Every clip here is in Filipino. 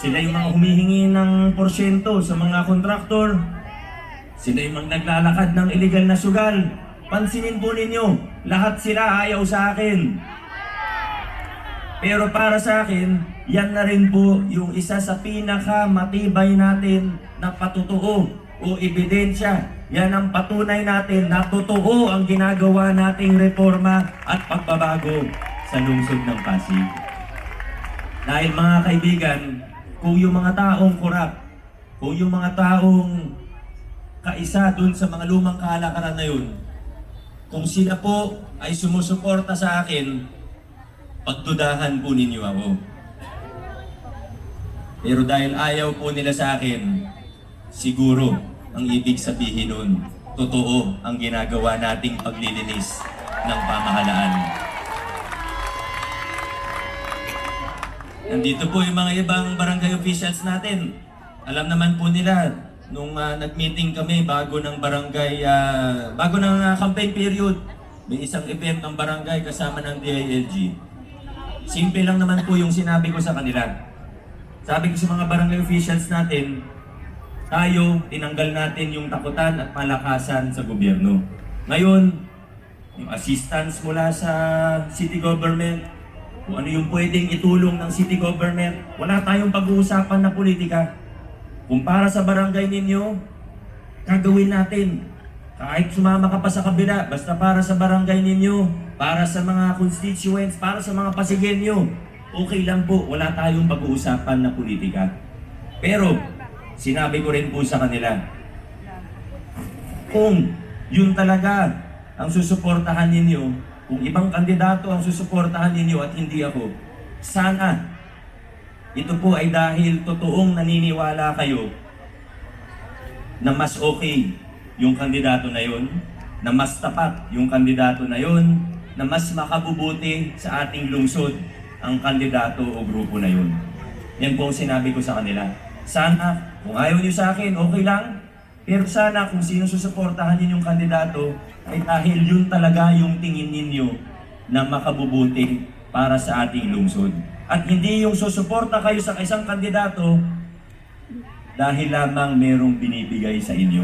Sila yung mga humihingi ng porsyento sa mga kontraktor. Sila yung mga naglalakad ng illegal na sugal. Pansinin po ninyo, lahat sila ayaw sa akin. Pero para sa akin, yan na rin po yung isa sa pinakamatibay natin na patutuo o ebidensya. Yan ang patunay natin na totoo ang ginagawa nating reforma at pagbabago sa lungsod ng Pasig. Dahil mga kaibigan, kung yung mga taong korap, kung yung mga taong kaisa dun sa mga lumang kalakaran na yun, kung sila po ay sumusuporta sa akin, pagdudahan po ninyo ako. Pero dahil ayaw po nila sa akin, siguro ang ibig sabihin nun, totoo ang ginagawa nating paglilinis ng pamahalaan. Nandito po yung mga ibang barangay officials natin. Alam naman po nila, nung nag-meeting kami bago ng barangay, bago ng campaign period, may isang event ng barangay kasama ng DILG. Simple lang naman po yung sinabi ko sa kanila. Sabi ko sa mga barangay officials natin, tayo, tinanggal natin yung takutan at malakasan sa gobyerno. Ngayon, yung assistance mula sa city government, kung ano yung pwedeng itulong ng city government, wala tayong pag-uusapan na politika. Kung para sa barangay ninyo, gagawin natin. Kahit sumama ka pa sa kabila, basta para sa barangay ninyo, para sa mga constituents, para sa mga Pasigenyo, okay lang po, wala tayong pag-uusapan na politika. Pero, sinabi ko rin po sa kanila, kung yun talaga ang susuportahan ninyo, kung ibang kandidato ang susuportahan ninyo at hindi ako, sana ito po ay dahil totoong naniniwala kayo na mas okay yung kandidato na yun, na mas tapat yung kandidato na yun, na mas makabubuti sa ating lungsod ang kandidato o grupo na yun. Yan po ang sinabi ko sa kanila. Sana, kung ayaw niyo sa akin, okay lang. Pero sana kung sino susuportahan ninyong kandidato, ay dahil yun talaga yung tingin ninyo na makabubuti para sa ating lungsod. At hindi yung susuporta kayo sa isang kandidato dahil lamang merong binibigay sa inyo.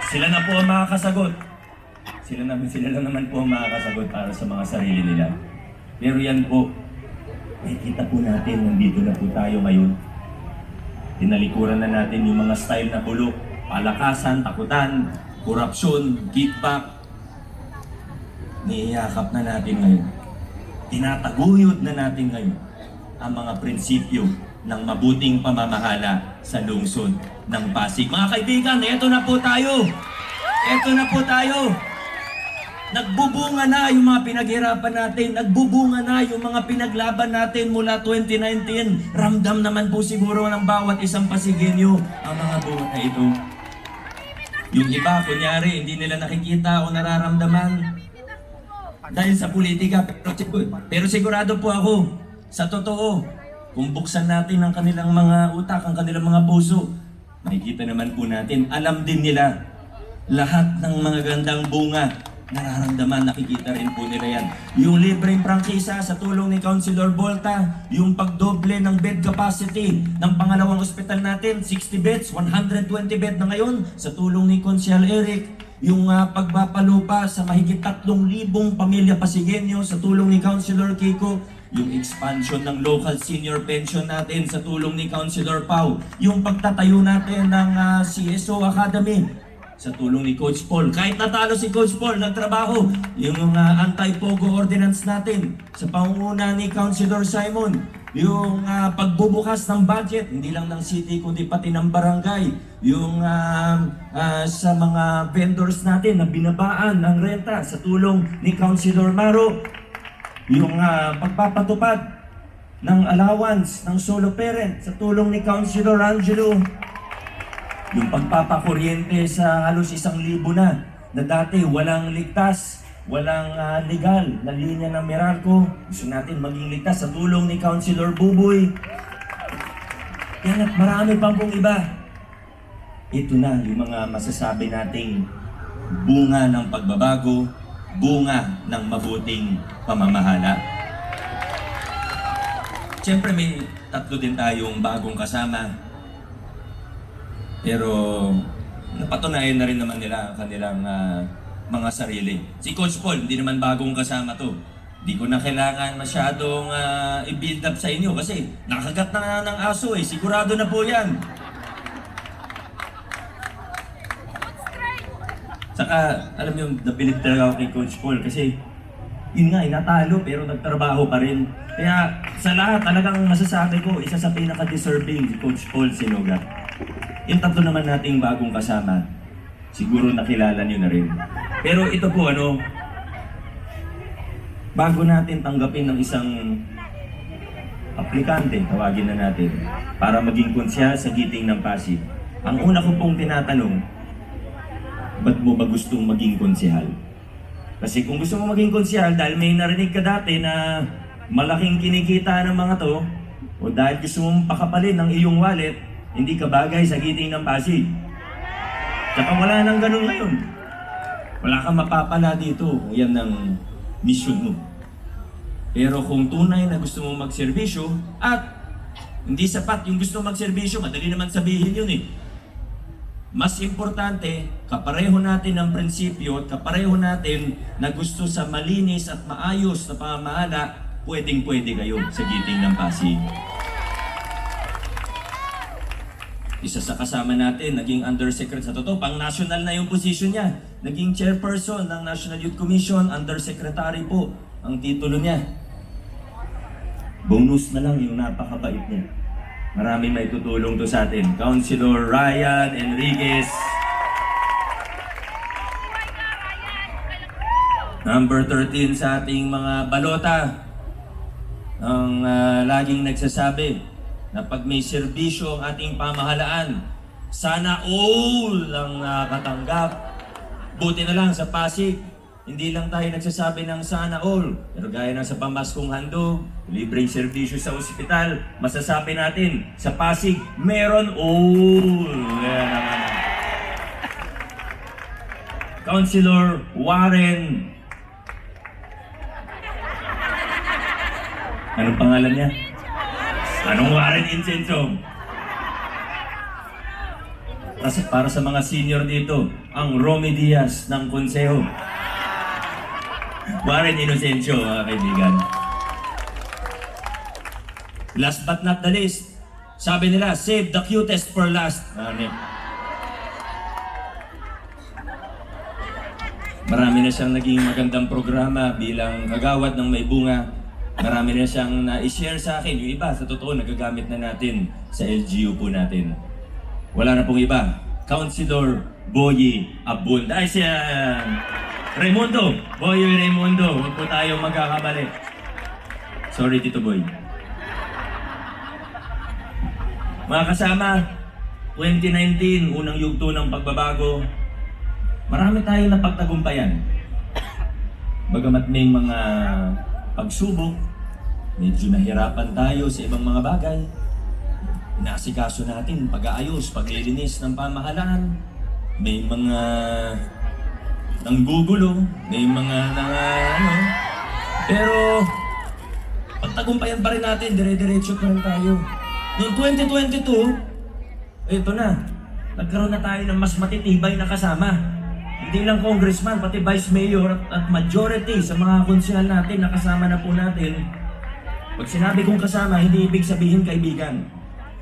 Sila na po ang makakasagot. Sila lang naman po ang makakasagot para sa mga sarili nila. Pero yan po, nakikita po natin, nandito na po tayo ngayon. Tinalikuran na natin yung mga style na bulok, palakasan, takutan, korupsyon, kickback. Niyayakap na natin ngayon. Tinataguyod na natin ngayon ang mga prinsipyo ng mabuting pamamahala sa lungsod ng Pasig. Mga kaibigan, eto na po tayo! Eto na po tayo! Nagbubunga na yung mga pinaghirapan natin. Nagbubunga na yung mga pinaglaban natin mula 2019. Ramdam naman po siguro ng bawat isang Pasigenyo ang mga bunga na ito. Yung iba, kunyari, hindi nila nakikita o nararamdaman dahil sa politika. Pero sigurado po ako, sa totoo, kung buksan natin ang kanilang mga utak, ang kanilang mga puso, makikita naman po natin, alam din nila lahat ng mga gandang bunga. Nararamdaman, nakikita rin po nila yan. Yung libreng prangkisa sa tulong ni Councilor Bolta, yung pagdoble ng bed capacity ng pangalawang ospital natin, 60 beds, 120 bed na ngayon, sa tulong ni Councilor Eric, yung pagpapalupa sa mahigit 3,000 pamilya Pasigenyo sa tulong ni Councilor Kiko, yung expansion ng local senior pension natin sa tulong ni Councilor Pau, yung pagtatayo natin ng CSO Academy sa tulong ni Coach Paul. Kahit natalo si Coach Paul, nagtrabaho yung anti-pogo ordinance natin sa pangunguna ni Councilor Simon. Yung pagbubukas ng budget, hindi lang ng city kundi pati ng barangay. Yung sa mga vendors natin na binabaan ng renta sa tulong ni Councilor Maro. Yung pagpapatupad ng allowance ng solo parent sa tulong ni Councilor Angelo. Yung pagpapakuryente sa halos 1,000 na dati walang ligtas, walang legal na linya ng Meralco. Gusto natin maging ligtas sa tulong ni Councilor Buboy. Yan at marami pang pong iba. Ito na yung mga masasabi nating bunga ng pagbabago, bunga ng mabuting pamamahala. Siyempre may tatlo din tayong bagong kasama. Pero napatunayan na rin naman nila ang kanilang mga sarili. Si Coach Paul, hindi naman bagong kasama to. Hindi ko na kailangan masyadong i-build up sa inyo kasi nakagat na ng aso eh. Sigurado na po yan. Saka, alam niyo, nabilib talaga ako kay Coach Paul kasi yun nga, natalo pero nagtrabaho pa rin. Kaya sa lahat, talagang masasabi ko, isa sa pinaka-deserving si Coach Paul Sinoga. Yung tatlo naman nating bagong kasama, siguro nakilala niyo na rin. Pero ito po, bago natin tanggapin ng isang aplikante, tawagin na natin, para maging konsyal sa Giting ng Pasig, ang una ko pong tinatanong, ba't mo ba gustong maging konsyal? Kasi kung gusto mo maging konsyal, dahil may narinig ka dati na malaking kinikita ng mga to, o dahil gusto mong pakapalin ng iyong wallet, hindi ka bagay sa Giting ng Pasig. Tsaka wala nang ganun ngayon. Wala kang mapapala dito kung yan ang mission mo. Pero kung tunay na gusto mong magserbisyo, at hindi sapat yung gusto mong magserbisyo, madali naman sabihin yun eh. Mas importante, kapareho natin ang prinsipyo at kapareho natin na gusto sa malinis at maayos na pamamahala, pwedeng-pwede kayo sa Giting ng Pasig. Isa sa kasama natin, naging undersecretary, sa totoo, pang-national na yung position niya. Naging chairperson ng National Youth Commission, undersecretary po ang titulo niya. Bonus na lang yung napakabait niya. Maraming may tutulong to sa atin. Councilor Ryan Enriquez. Number 13 sa ating mga balota. Ang laging nagsasabi na pag may serbisyo ang ating pamahalaan, sana all ang nakatanggap. Buti na lang sa Pasig, hindi lang tayo nagsasabi ng sana all. Pero gaya na sa pamaskong handog, libreng serbisyo sa ospital, masasabi natin, sa Pasig, meron all. Yan naman. Councilor Warren. Anong pangalan niya? Anong Warren Incenso? Para sa mga senior dito, ang Romy Diaz ng Konseho. Warren Inocencio, mga kaibigan. Last but not the least, sabi nila, save the cutest for last. Marami na siyang naging magandang programa bilang kagawad ng may bunga. Marami na siyang na-share sa akin. Yung iba, sa totoo, nagagamit na natin sa LGU po natin. Wala na pong iba. Councilor Boyie Abunda. Ay, siya... Raimundo! Boy Raimundo, huwag po tayo magkakamali. Sorry, Tito Boy. Mga kasama, 2019, unang yugto ng pagbabago, marami tayong napagtagumpayan. Bagamat may mga pagsubok, medyo nahirapan tayo sa ibang mga bagay. Inaasikaso natin pag-aayos, paglilinis ng pamahalaan. May mga nanggugulo, may mga pero pagtagumpayan pa rin natin, dire-diretso pa rin tayo. Noong 2022, ito na, nagkaroon na tayo ng mas matitibay na kasama. Hindi lang congressman, pati vice mayor at majority sa mga konsyal natin na kasama na po natin. Pag sinabi kong kasama, hindi ibig sabihin kaibigan.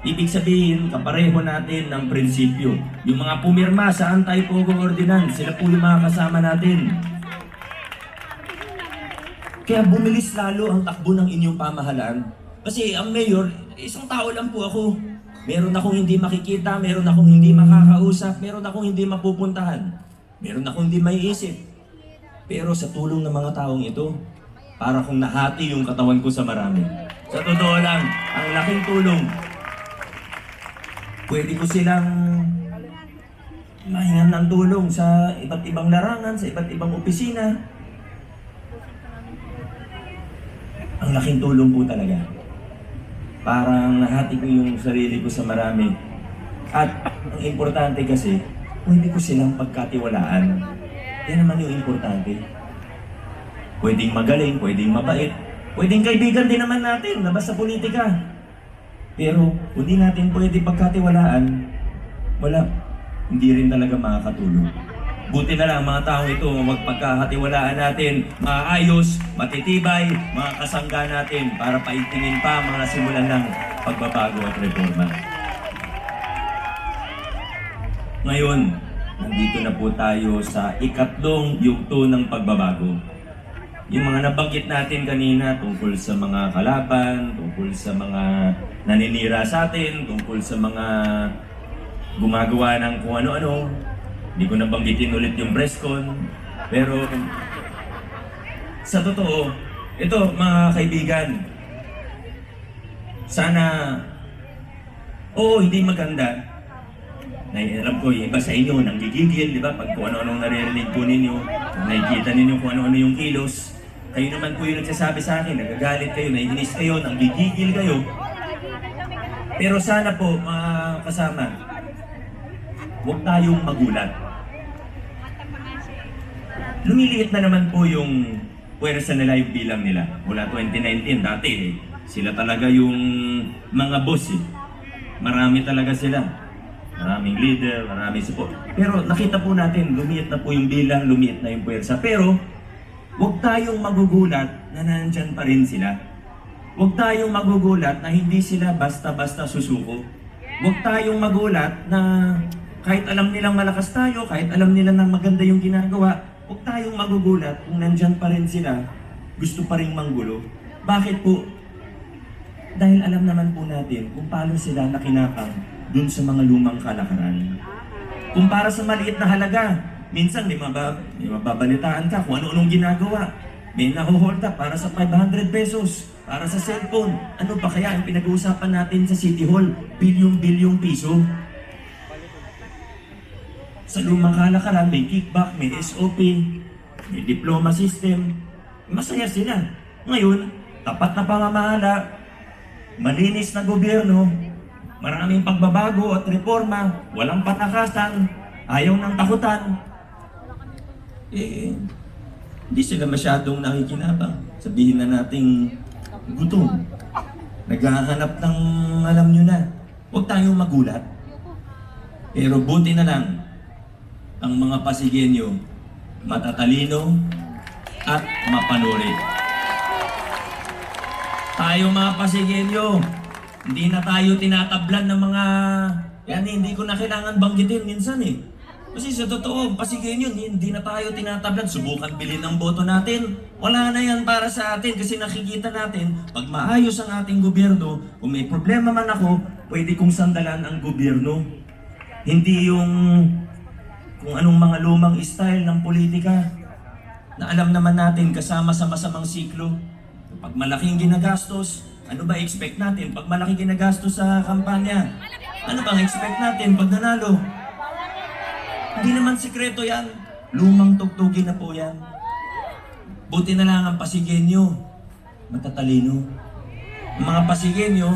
Ibig sabihin, kapareho natin ng prinsipyo. Yung mga pumirma sa Anti-Pogo Ordinance, sila po yung mga kasama natin. Kaya bumilis lalo ang takbo ng inyong pamahalaan. Kasi ang mayor, isang tao lang po ako. Meron akong hindi makikita, meron akong hindi makakausap, meron akong hindi mapupuntahan. Meron akong hindi maiisip. Pero sa tulong ng mga taong ito, para kung nahati yung katawan ko sa marami. Sa totoo lang, ang laking tulong. Pwede ko silang mahingan ng tulong sa iba't ibang larangan, sa iba't ibang opisina. Ang laking tulong po talaga. Parang nahati ko yung sarili ko sa marami. At ang importante kasi, pwede ko silang pagkatiwalaan. Yan naman yung importante. Pwedeng magaling, pwedeng mabait, Pwedeng kaibigan din naman natin, labas sa politika. Pero kung di natin pwede pagkatiwalaan, wala, hindi rin talaga makakatulong. Buti na lang mga tao ito, magpagkakatiwalaan natin, maayos, matitibay, mga kasangga natin para paigtingin pa mga simulan ng pagbabago at reforma. Ngayon, nandito na po tayo sa ikatlong yugto ng pagbabago. Yung mga nabanggit natin kanina tungkol sa mga kalaban, tungkol sa mga naninira sa atin, tungkol sa mga gumagawa ng kung ano-ano. Hindi ko nabanggitin ulit yung presscon. Pero sa totoo, ito mga kaibigan, sana, oo, hindi maganda. Alam ko, yung iba sa inyo, nanggigigil, di ba? Pag kung ano-anong naririnig po ninyo, nakikita ninyo kung ano-ano yung kilos. Kayo naman po yung nagsasabi sa akin, nagagalit kayo, naiinis kayo, nanggigigil kayo. Pero sana po, mga kasama, huwag tayong magulat. Lumiliit na naman po yung puwersa nila, yung bilang nila. Mula 2019, dati sila talaga yung mga boss eh. Marami talaga sila. Maraming leader, maraming support. Pero nakita po natin, lumiit na po yung bilang, lumiit na yung puwersa. Pero huwag tayong magugulat na nandyan pa rin sila. Huwag tayong magugulat na hindi sila basta-basta susuko. Huwag tayong magulat na kahit alam nilang malakas tayo, kahit alam nila na maganda yung ginagawa, huwag tayong magugulat kung nandyan pa rin sila, gusto pa rin manggulo. Bakit po? Dahil alam naman po natin kung paano sila nakinakang dun sa mga lumang kalakaran. Kung para sa maliit na halaga, minsan may mababalitaan ka kung ano-anong ginagawa. May nahuhold up para sa 500 pesos, para sa cellphone. Ano pa kaya ang pinag-uusapan natin sa City Hall? Bilyong-bilyong piso. Sa lumang kalakaran, may kickback, may SOP, may diploma system. Masaya sila. Ngayon, tapat na pamamahala, malinis na gobyerno, maraming pagbabago at reforma, walang patakasan, ayaw ng takutan. Hindi sila masyadong nakikinabang. Sabihin na nating gutom. Naghahanap ng alam nyo na. Huwag tayong magulat. Pero buti na lang, ang mga Pasigueño, matatalino at mapanuri. Tayo mga Pasigueño, hindi na tayo tinatablan ng mga... Yan hindi ko na kailangan banggitin minsan eh. Kasi sa totoo, Pasigueño, hindi na tayo tinatablan. Subukan bilhin ang boto natin. Wala na yan para sa atin kasi nakikita natin, pag maayos ang ating gobyerno, kung may problema man ako, pwede kong sandalan ang gobyerno. Hindi yung kung anong mga lumang style ng politika na alam naman natin kasama sa masamang siklo. Pag malaking ginagastos, ano ba expect natin? Pag malaki ginagastos sa kampanya, ano bang expect natin pag nanalo? Hindi naman sikreto yan. Lumang tugtugin na po yan. Buti na lang ang Pasigueño, matatalino. Ang mga Pasigueño,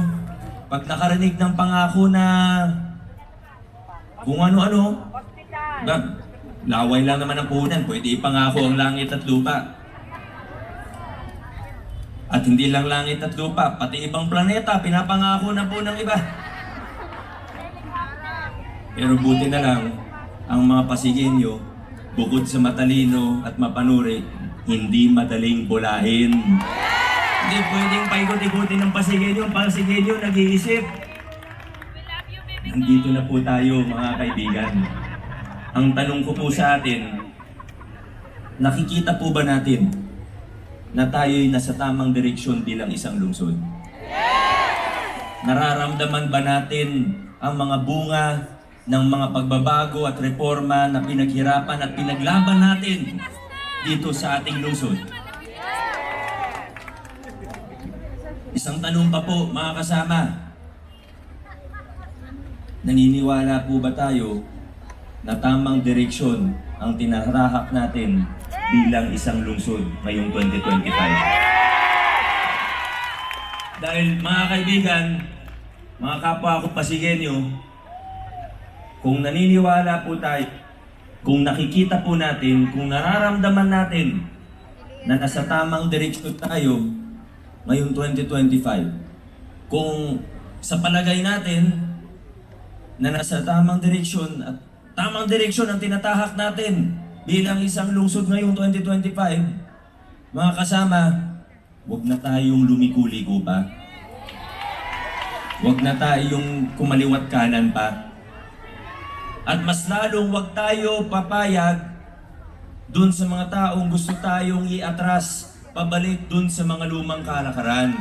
pag nakarinig ng pangako na kung ano-ano, laway lang naman ang puhunan, pwede ipangako ang langit at lupa. At hindi lang langit at lupa, pati ibang planeta, pinapangako na po ng iba. Pero buti na lang, ang mga Pasigueño, bukod sa matalino at mapanuri, hindi madaling bulahin. Hindi pwedeng paikot-ikotin ng Pasigueño. Ang Pasigueño nag-iisip. Nandito na po tayo mga kaibigan. Ang tanong ko po sa atin, nakikita po ba natin na tayo'y nasa tamang direksyon bilang isang lungsod? Nararamdaman ba natin ang mga bunga ng mga pagbabago at reforma na pinaghirapan at pinaglaban natin dito sa ating lungsod? Isang tanong pa po mga kasama, naniniwala po ba tayo na tamang direksyon ang tinarahak natin bilang isang lungsod ngayong 2025? Dahil mga kaibigan, mga kapwa ko Pasigueño, kung naniniwala po tayo, kung nakikita po natin, kung nararamdaman natin na nasa tamang direksyon tayo, ngayong 2025. Kung sa palagay natin na nasa tamang direksyon at tamang direksyon ang tinatahak natin bilang isang lungsod ngayong 2025, mga kasama, huwag na tayong lumiko-liko pa. Huwag na tayong kumaliwat kanan pa. At mas lalong huwag tayo papayag dun sa mga taong gusto tayong iatras pabalik dun sa mga lumang kalakaran.